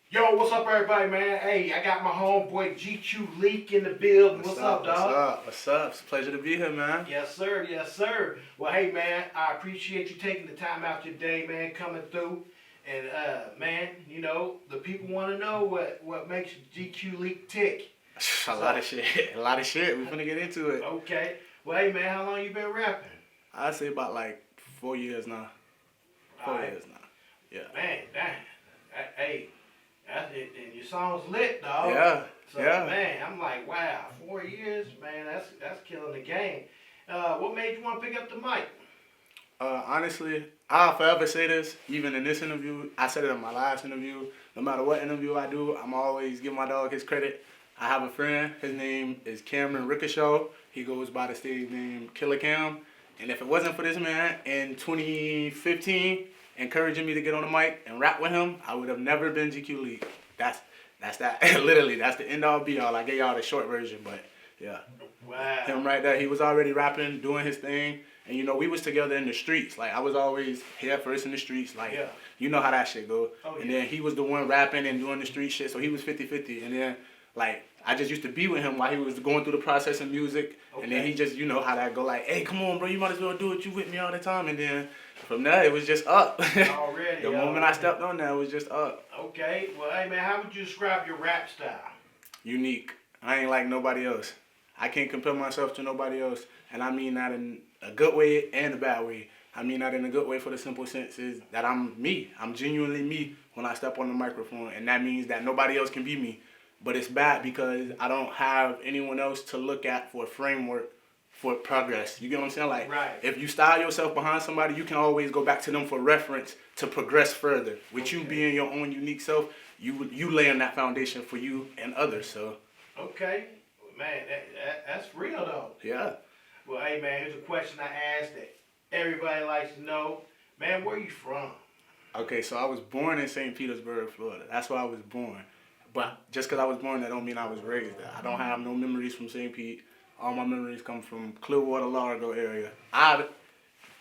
Yo, what's up, everybody, man? Hey, I got my homeboy GQ Leek in the building. What's up, dog? What's up? What's up? It's a pleasure to be here, man. Yes, sir. Yes, sir. Well, hey, man, I appreciate you taking the time out your day, man, coming through. And, man, you know, the people want to know what makes GQ Leek tick. A lot of shit. A lot of shit. We're finna get into it. Okay. Well, hey, man, how long you been rapping? I'd say about like 4 years now. 4 years now. Yeah. Man, dang. Hey, that's it. And your song's lit, dog. Yeah. So, yeah. man, I'm like, wow, 4 years, man, that's killing the game. What made you want to pick up the mic? Honestly, I'll forever say this, even in this interview. I said it in my last interview. No matter what interview I do, I'm always give my dog his credit. I have a friend. His name is Cameron Ricochet. He goes by the stage name Killer Cam. And if it wasn't for this man in 2015 encouraging me to get on the mic and rap with him, I would have never been GQ Leek. That's that. Literally, that's the end all be all. I gave y'all the short version, but yeah. Wow. Him right there. He was already rapping, doing his thing. And you know, we was together in the streets. Like I was always here first in the streets. Like you know how that shit go. Oh, yeah. And then he was the one rapping and doing the street shit. So he was 50-50. And then like I just used to be with him while he was going through the process of music. Okay. And then he just, you know how that go, like, hey, come on, bro, you might as well do it. You with me all the time. And then from there, it was just up. Already. The moment I stepped on there, it was just up. Okay. Well, hey, man, how would you describe your rap style? Unique. I ain't like nobody else. I can't compare myself to nobody else. And I mean that in a good way and a bad way. I mean that in a good way for the simple sense is that I'm me. I'm genuinely me when I step on the microphone. And that means that nobody else can be me. But it's bad because I don't have anyone else to look at for a framework for progress. You get what I'm saying? Like, right. If you style yourself behind somebody, you can always go back to them for reference to progress further. With you being your own unique self, you laying that foundation for you and others. So. Okay. Man, that's real, though. Yeah. Well, hey, man, here's a question I asked that everybody likes to know. Man, where you from? Okay, so I was born in St. Petersburg, Florida. That's where I was born. But just because I was born, that don't mean I was raised there. I don't have no memories from St. Pete. All my memories come from Clearwater, Largo area. I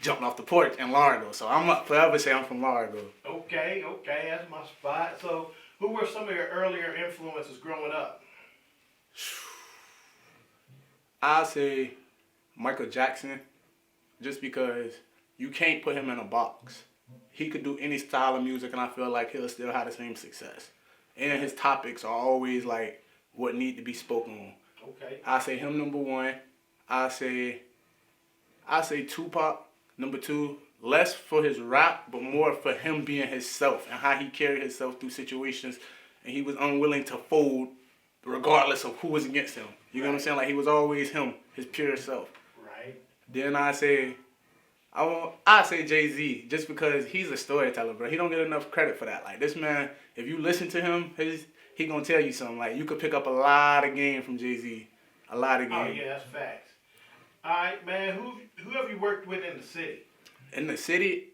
jumped off the porch in Largo, so I'm up forever say I'm from Largo. Okay, that's my spot. So, who were some of your earlier influences growing up? I'll say Michael Jackson, just because you can't put him in a box. He could do any style of music, and I feel like he'll still have the same success. And his topics are always like what need to be spoken on. Okay. I say him number one. I say Tupac number two. Less for his rap, but more for him being himself and how he carried himself through situations, and he was unwilling to fold regardless of who was against him. You know what I'm saying? Like he was always him, his pure self. Right. Then I say Jay-Z, just because he's a storyteller, bro. He don't get enough credit for that. Like this man, if you listen to him, he gonna tell you something. Like you could pick up a lot of game from Jay-Z, a lot of game. Oh yeah, that's facts. All right, man. Who have you worked with in the city? In the city,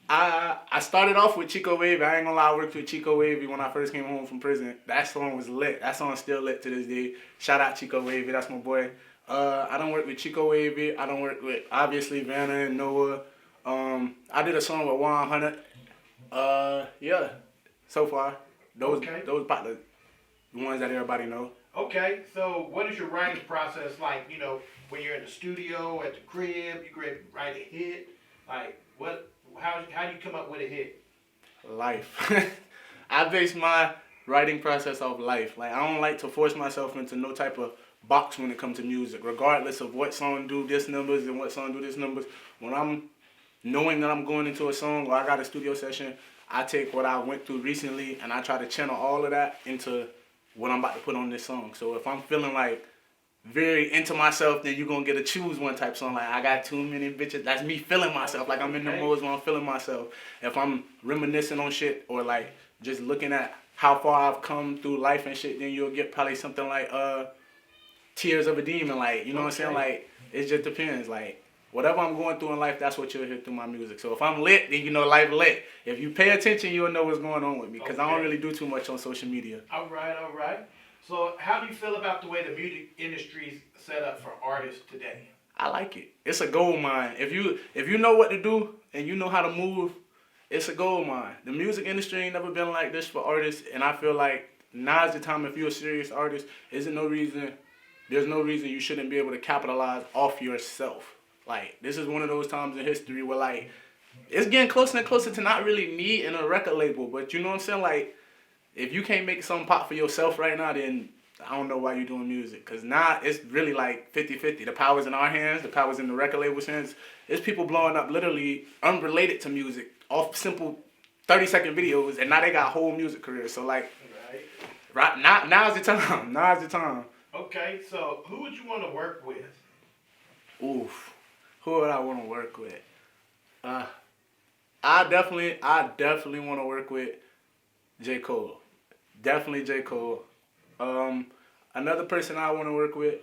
I started off with Chico Wavy. I ain't gonna lie, I worked with Chico Wavy when I first came home from prison. That song was lit. That song's still lit to this day. Shout out Chico Wavy, that's my boy. I don't work with Chico Wavy. I don't work with, obviously, Vanna and Noah. I did a song with 100. Yeah, so far. Those about the ones that everybody know. Okay, so what is your writing process like, you know, when you're in the studio, at the crib, you ready to write a hit? Like, how do you come up with a hit? Life. I base my writing process off life. Like, I don't like to force myself into no type of box when it comes to music, regardless of what song do this numbers and what song do this numbers. When I'm knowing that I'm going into a song or I got a studio session, I take what I went through recently and I try to channel all of that into what I'm about to put on this song. So if I'm feeling like very into myself, then you're going to get a choose one type song. Like, I got too many bitches. That's me feeling myself. Like, I'm in the modes when I'm feeling myself. If I'm reminiscing on shit or, like, just looking at how far I've come through life and shit, then you'll get probably something like Tears of a Demon. Like, you know what I'm saying? Like, it just depends. Like, whatever I'm going through in life, that's what you'll hear through my music. So if I'm lit, then you know life lit. If you pay attention, you'll know what's going on with me. Because I don't really do too much on social media. All right. So how do you feel about the way the music industry is set up for artists today? I like it. It's a gold mine. If you know what to do and you know how to move it's a gold mine. The music industry ain't never been like this for artists, and I feel like now's the time if you're a serious artist, there's no reason you shouldn't be able to capitalize off yourself. Like, this is one of those times in history where, like, it's getting closer and closer to not really needing a record label, but you know what I'm saying? Like, if you can't make something pop for yourself right now, then I don't know why you're doing music. Because now it's really like 50-50. The power's in our hands. The power's in the record label's hands. There's people blowing up literally unrelated to music off simple 30-second videos, and now they got whole music careers. So, like, right now's the time. Now's the time. Okay, so who would you want to work with? Oof. Who would I want to work with? I definitely want to work with J. Cole. Definitely J. Cole. Another person I want to work with,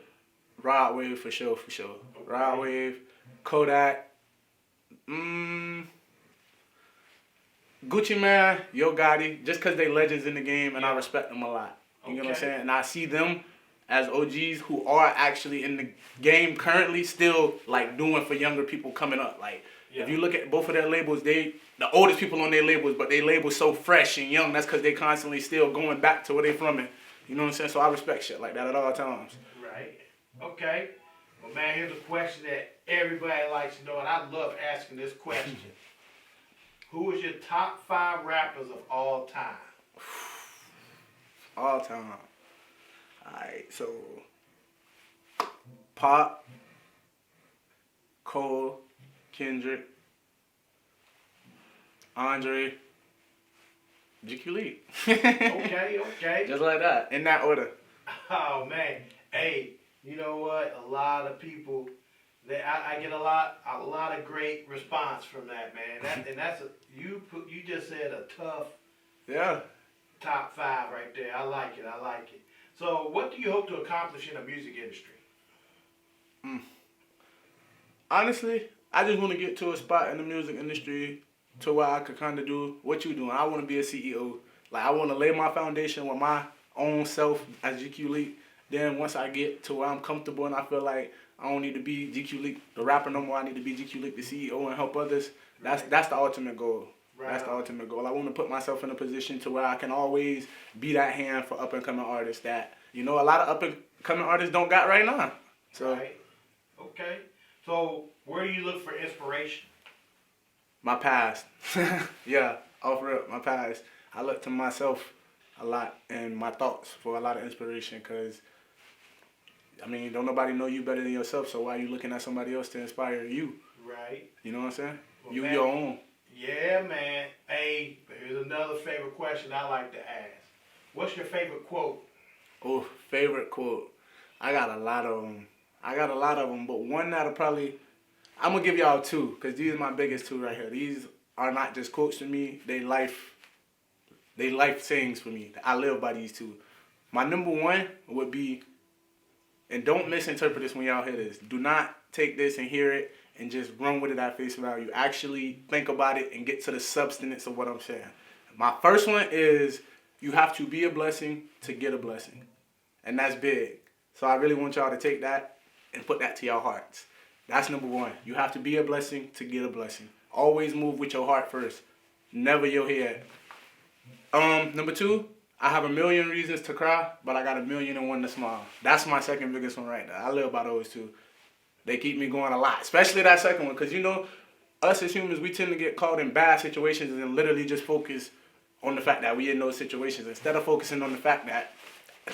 Rod Wave for sure. Okay. Rod Wave, Kodak, Gucci Mane, Yo Gotti, just because they legends in the game and I respect them a lot. You know what I'm saying? And I see them as OGs who are actually in the game currently still like doing for younger people coming up. Like, if you look at both of their labels, the oldest people on their labels, but they label so fresh and young. That's because they constantly still going back to where they from. And you know what I'm saying? So I respect shit like that at all times. Right. Okay. Well, man, here's a question that everybody likes to know, and I love asking this question. Who is your top 5 rappers of all time? All time. Alright, so Pop, Cole, Kendrick, Andre, GQ Leek. Okay. Just like that, in that order. Oh man, hey, you know what? A lot of people, I get a lot of great response from that, man. You just said a tough top 5 right there. I like it. So, what do you hope to accomplish in the music industry? Honestly, I just want to get to a spot in the music industry to where I could kind of do what you're doing. I want to be a CEO. Like, I want to lay my foundation with my own self as GQ Leek. Then once I get to where I'm comfortable and I feel like I don't need to be GQ Leek, the rapper no more, I need to be GQ Leek, the CEO, and help others. That's the ultimate goal. Right. That's the ultimate goal. I want to put myself in a position to where I can always be that hand for up-and-coming artists that, you know, a lot of up-and-coming artists don't got right now. So. Right. Okay. So, where do you look for inspiration? My past. Yeah, off rip, my past. I look to myself a lot and my thoughts for a lot of inspiration because, I mean, don't nobody know you better than yourself, so why are you looking at somebody else to inspire you? Right. You know what I'm saying? Well, you, man, your own. Yeah, man. Hey, here's another favorite question I like to ask. What's your favorite quote? Oh, favorite quote. I got a lot of them. But one that'll probably, I'm going to give y'all 2 because these are my biggest 2 right here. These are not just quotes to me. They life sayings for me. I live by these 2. My number 1 would be, and don't misinterpret this when y'all hear this. Do not take this and hear it and just run with it at face value. Actually think about it and get to the substance of what I'm saying. My first one is, you have to be a blessing to get a blessing. And that's big. So I really want y'all to take that and put that to your hearts. That's number 1. You have to be a blessing to get a blessing. Always move with your heart first. Never your head. Number 2, I have 1,000,000 reasons to cry, but I got 1,000,001 to smile. That's my second biggest one right there. I live by those 2. They keep me going a lot, especially that second one, because you know, us as humans, we tend to get caught in bad situations and literally just focus on the fact that we in those situations instead of focusing on the fact that,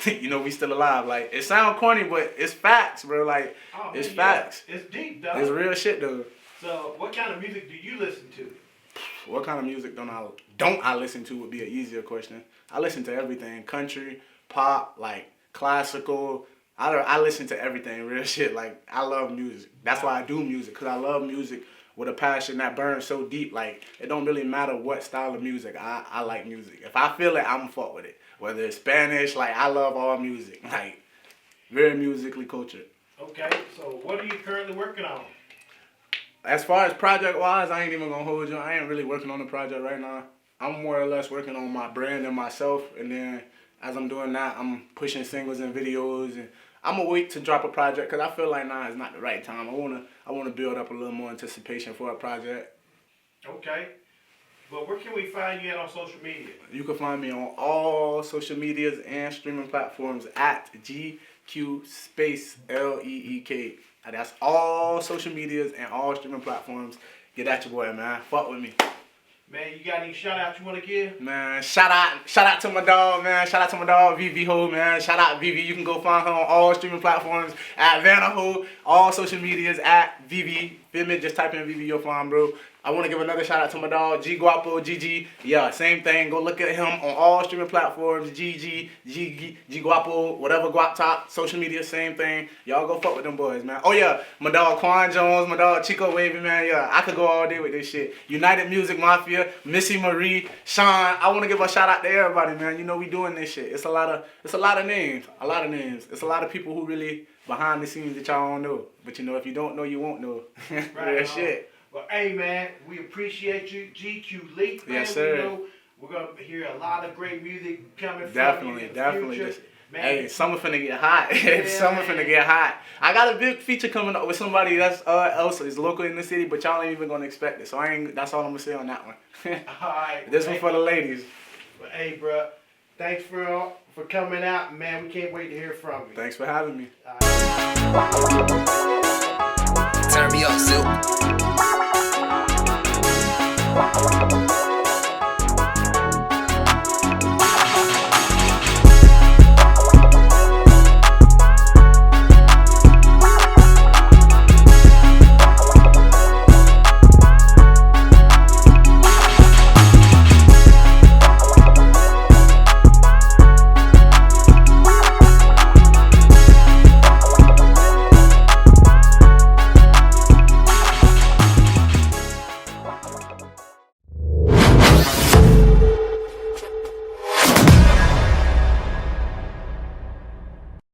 you know, we still alive. Like, it sounds corny, but it's facts, bro. Like, it's facts. It's deep, though. It's real shit, though. So, what kind of music do you listen to? What kind of music don't I listen to would be an easier question. I listen to everything. Country, pop, like, classical. I listen to everything, real shit. Like, I love music. That's why I do music, because I love music with a passion that burns so deep. Like, it don't really matter what style of music. I like music. If I feel it, I'm fuck with it. Whether it's Spanish, like, I love all music. Like, very musically cultured. Okay, so what are you currently working on? As far as project-wise, I ain't even gonna hold you. I ain't really working on the project right now. I'm more or less working on my brand and myself, and then as I'm doing that, I'm pushing singles and videos, and I'm gonna wait to drop a project because I feel like now is not the right time. I wanna build up a little more anticipation for a project. Okay. But where can we find you at on social media? You can find me on all social medias and streaming platforms at GQ space Leek. That's all social medias and all streaming platforms. Get at your boy, man. Fuck with me. Man, you got any shout outs you want to give? Man, shout out to my dog, man. Shout out to my dog, VV Ho, man. Shout out VV. You can go find her on all streaming platforms at Vanna Ho. All social medias at VV. Feel me? Just type in VV, you'll find, bro. I want to give another shout out to my dog, G Guapo, GG. Yeah, same thing. Go look at him on all streaming platforms. GG, G Guapo, whatever Guap Top, social media, same thing. Y'all go fuck with them boys, man. Oh yeah, my dog Quan Jones, my dog Chico Wavy, man. Yeah, I could go all day with this shit. United Music Mafia, Missy Marie, Sean. I want to give a shout out to everybody, man. You know we doing this shit. It's a lot of names, It's a lot of people who really behind the scenes that y'all don't know. But you know, if you don't know, you won't know. Right. Real shit. Well, hey, man, we appreciate you. GQ Leek, man. Yes, sir. We know we're going to hear a lot of great music coming from Definitely, you in the definitely. future. Man, Hey, summer finna get hot. Yeah, Summer man. finna get hot. I got a big feature coming up with somebody that's else is local in the city, but y'all ain't even gonna expect it. So that's all I'm gonna say on that one. all right. This one for the ladies. But hey, bro, thanks for coming out, man. We can't wait to hear from you. Thanks for having me. All right. Turn me up, Silk.